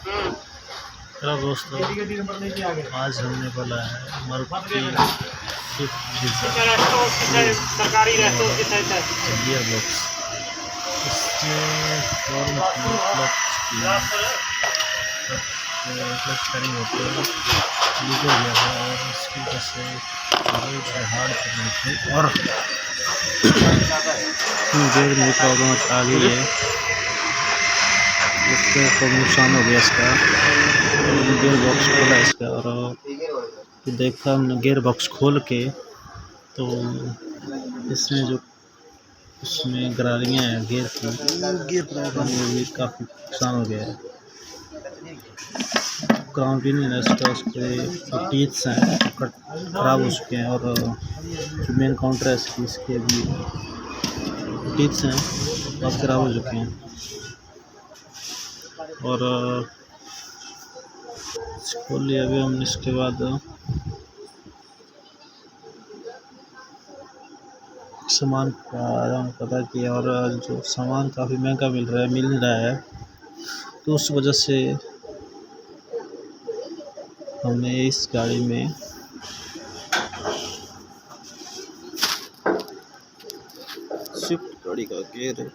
Hello दोस्तों, आज हमने बोला है Maruti Swift Dzire gear box. इसमें फॉर्म क्लच करेंगे होते हैं लीक हो गया था और इसकी वजह से बहुत हार्ड करनी थी और गियर में प्रॉब्लम आ गई है। तो नुकसान हो गया इसका। गियर बॉक्स खोला इसका और देखा हमने गियर बॉक्स खोल के, तो इसमें जो उसमें गरारियाँ हैं गियर की, गियर प्रॉब्लम वो भी काफ़ी नुकसान हो गया है। क्राउन पिनियन है इसका, उसके जो टीथ्स हैं ख़राब हो चुके हैं और जो मेन काउंटर है इसके भी टीथ्स हैं बहुत ख़राब हो चुके हैं। और खोल लिया अभी हमने। इसके बाद सामान का पता किया और जो सामान काफ़ी महंगा मिल रहा है, तो उस वजह से हमने इस गाड़ी में स्विफ्ट गाड़ी का गियर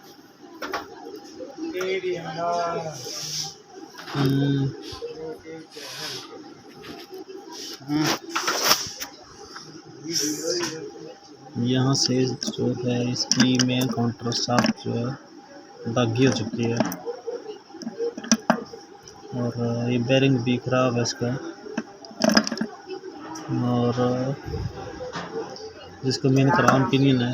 यहाँ से जो है इसकी मेन काउंटर शाफ्ट जो है दागी हो चुकी है और ये बेरिंग भी ख़राब है इसका। और जिसका मेन क्राउन पिनियन है,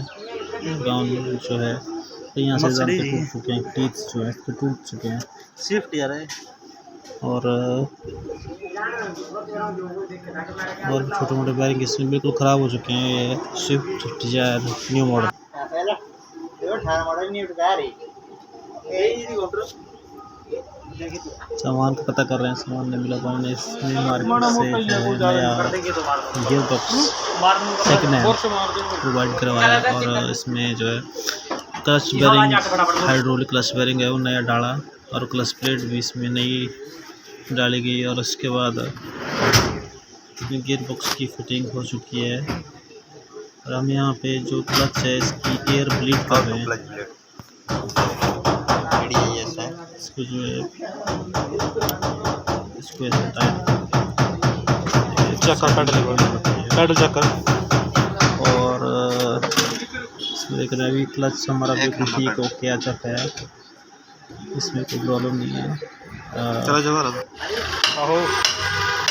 क्राउन जो है तो यहाँ से टूट चुके हैं, टीथ जो है तो टूट चुके हैं। स्विफ्ट यार है और छोटे मोटे बेरिंग इसमें बिल्कुल ख़राब हो चुके हैं। ये स्विफ्ट डिज़ायर न्यू मॉडल। सामान का पता कर रहे हैं, सामान नहीं मिला तो हमने इसमें मार्केट से जो है नया gear box second hand provide करवाया और इसमें जो है clutch bearing, hydraulic clutch bearing है वो नया डाला और क्लच प्लेट भी इसमें नई डाली गई और उसके बाद गियर बॉक्स की फिटिंग हो चुकी है। और हम यहाँ पे जो क्लच है इसकी एयर ब्लीड कर रहे हैं, इसको जो है इसको ऐसे टाइट चक्कर और इसमें देख रहे हैं अभी क्लच हमारा बिल्कुल ठीक हो के आ चुका है, इसमें कोई प्रॉब्लम नहीं है।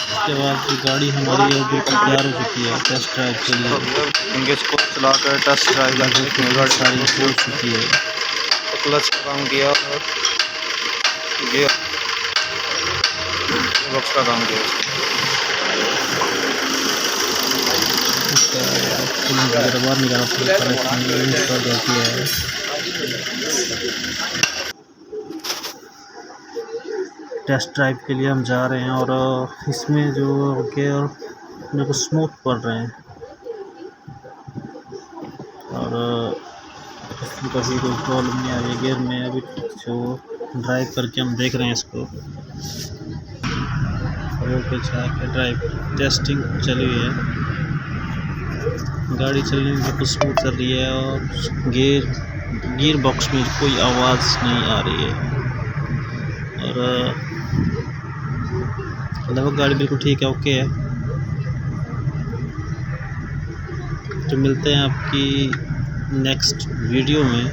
उसके बाद जो गाड़ी हमारी है बिल्कुल तैयार हो चुकी है टेस्ट ड्राइव के लिए। इसको चला कर टेस्ट ड्राइव गाड़ी सारी हो चुकी है। तो क्लच का काम किया और गियर बॉक्स का काम किया। बाहर निकाला है। टेस्ट ड्राइव के लिए हम जा रहे हैं और इसमें जो गियर मेरे को स्मूथ पड़ रहे हैं और इसमें कभी कोई प्रॉब्लम नहीं आ रही है गियर में। अभी जो ड्राइव करके हम देख रहे हैं इसको रोड पे जाके ड्राइव टेस्टिंग चली हुई है, गाड़ी चलने में बिल्कुल स्मूथ चल रही है और गियर बॉक्स में कोई आवाज़ नहीं आ रही है और लगभग गाड़ी बिल्कुल ठीक है, ओके है। तो मिलते हैं आपकी नेक्स्ट वीडियो में।